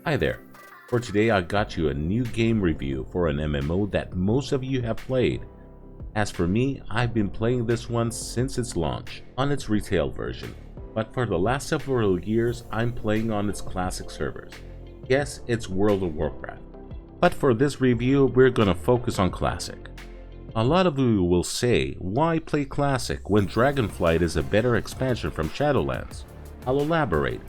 Hi there. For today I got you a new game review for an MMO that most of you have played. As for me, I've been playing this one since its launch on its retail version, but for the last several years I'm playing on its classic servers. Yes, it's World of Warcraft. But for this review we're gonna focus on classic. A lot of you will say, why play classic when Dragonflight is a better expansion from Shadowlands? I'll elaborate.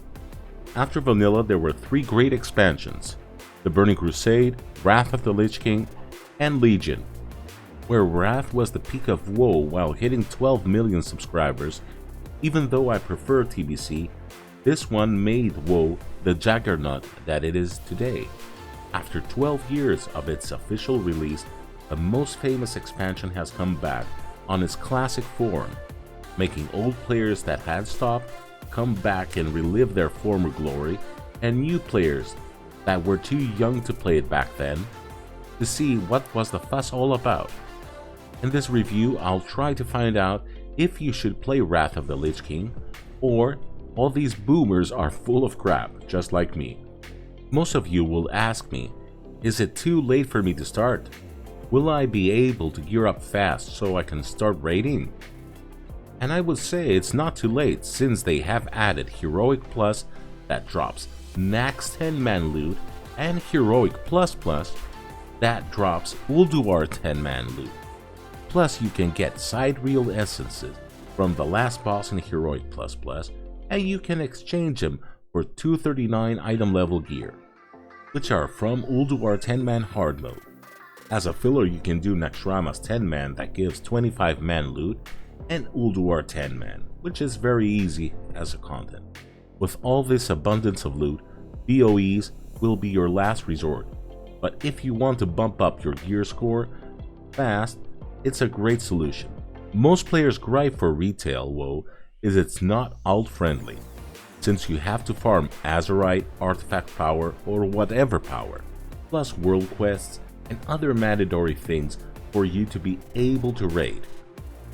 After vanilla there were 3 great expansions: the Burning Crusade, Wrath of the Lich King, and Legion. Where Wrath was the peak of WoW while hitting 12 million subscribers, even though I prefer TBC, this one made WoW the juggernaut that it is today. After 12 years of its official release, the most famous expansion has come back on its classic form, making old players that had stopped come back and relive their former glory, and new players that were too young to play it back then to see what was the fuss all about. In this review I'll try to find out if you should play Wrath of the Lich King, or all these boomers are full of crap just like me. Most of you will ask me, is it too late for me to start? Will I be able to gear up fast so I can start raiding? And I would say it's not too late, since they have added Heroic Plus that drops max 10-man loot, and Heroic Plus Plus that drops Ulduar 10-man loot. Plus you can get side reel essences from the last boss in Heroic Plus Plus, and you can exchange them for 239 item level gear, which are from Ulduar 10-man hard mode. As a filler you can do Naxxrama's 10-man that gives 25-man loot, and Ulduar 10-man, which is very easy as a content. With all this abundance of loot, BOEs will be your last resort, but if you want to bump up your gear score fast, it's a great solution. Most players' gripe for retail WoW is it's not alt friendly, since you have to farm Azerite, artifact power, or whatever power, plus world quests and other mandatory things for you to be able to raid.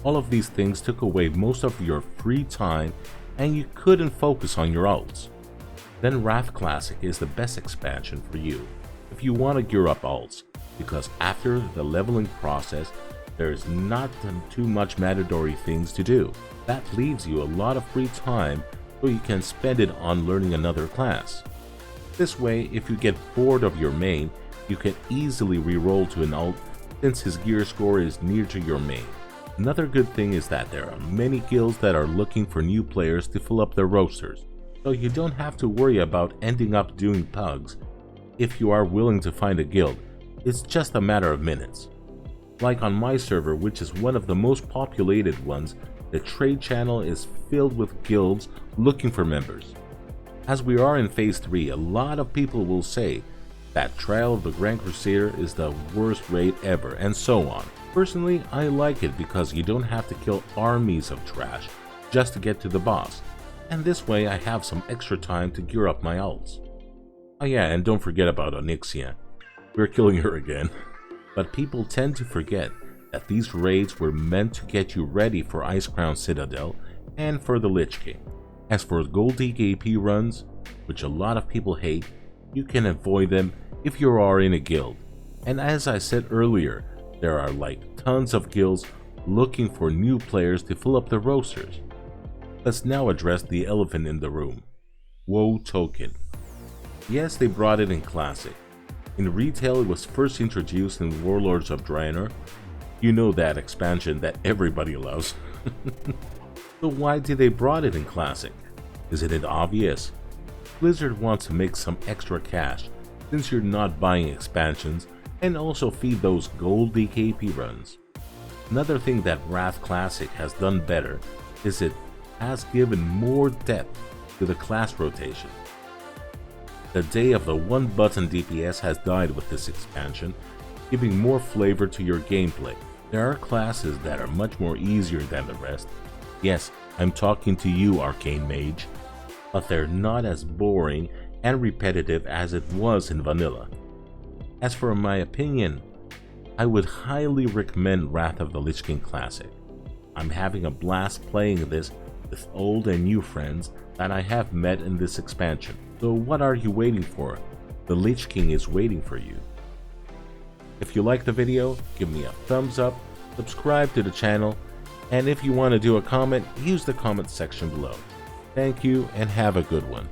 All of these things took away most of your free time and you couldn't focus on your alts. Then Wrath Classic is the best expansion for you if you want to gear up alts, because after the leveling process there's not too much mandatory things to do. That leaves you a lot of free time so you can spend it on learning another class. This way, if you get bored of your main, you can easily reroll to an alt since his gear score is near to your main. Another good thing is that there are many guilds that are looking for new players to fill up their rosters, so you don't have to worry about ending up doing pugs. If you are willing to find a guild, it's just a matter of minutes. Like on my server, which is one of the most populated ones, the trade channel is filled with guilds looking for members. As we are in phase 3, a lot of people will say that Trial of the Grand Crusader is the worst raid ever, and so on. Personally, I like it because you don't have to kill armies of trash just to get to the boss, and this way I have some extra time to gear up my alts. Oh yeah, and don't forget about Onyxia. We're killing her again. But people tend to forget that these raids were meant to get you ready for Icecrown Citadel and for the Lich King. As for gold DKP runs, which a lot of people hate, you can avoid them if you are in a guild. And as I said earlier, there are like tons of guilds looking for new players to fill up their rosters. Let's now address the elephant in the room: WoW token. Yes, they brought it in Classic. In retail it was first introduced in Warlords of Draenor. You know, that expansion that everybody loves. So why did they brought it in Classic? Isn't it obvious? Blizzard wants to make some extra cash since you're not buying expansions, and also feed those gold DKP runs. Another thing that Wrath Classic has done better is it has given more depth to the class rotation. The day of the one-button DPS has died with this expansion, giving more flavor to your gameplay. There are classes that are much more easier than the rest. Yes, I'm talking to you, Arcane Mage, but they're not as boring and repetitive as it was in vanilla. As for my opinion, I would highly recommend Wrath of the Lich King Classic. I'm having a blast playing this with old and new friends that I have met in this expansion. So what are you waiting for? The Lich King is waiting for you. If you like the video, give me a thumbs up, subscribe to the channel, and if you want to do a comment, use the comment section below. Thank you and have a good one.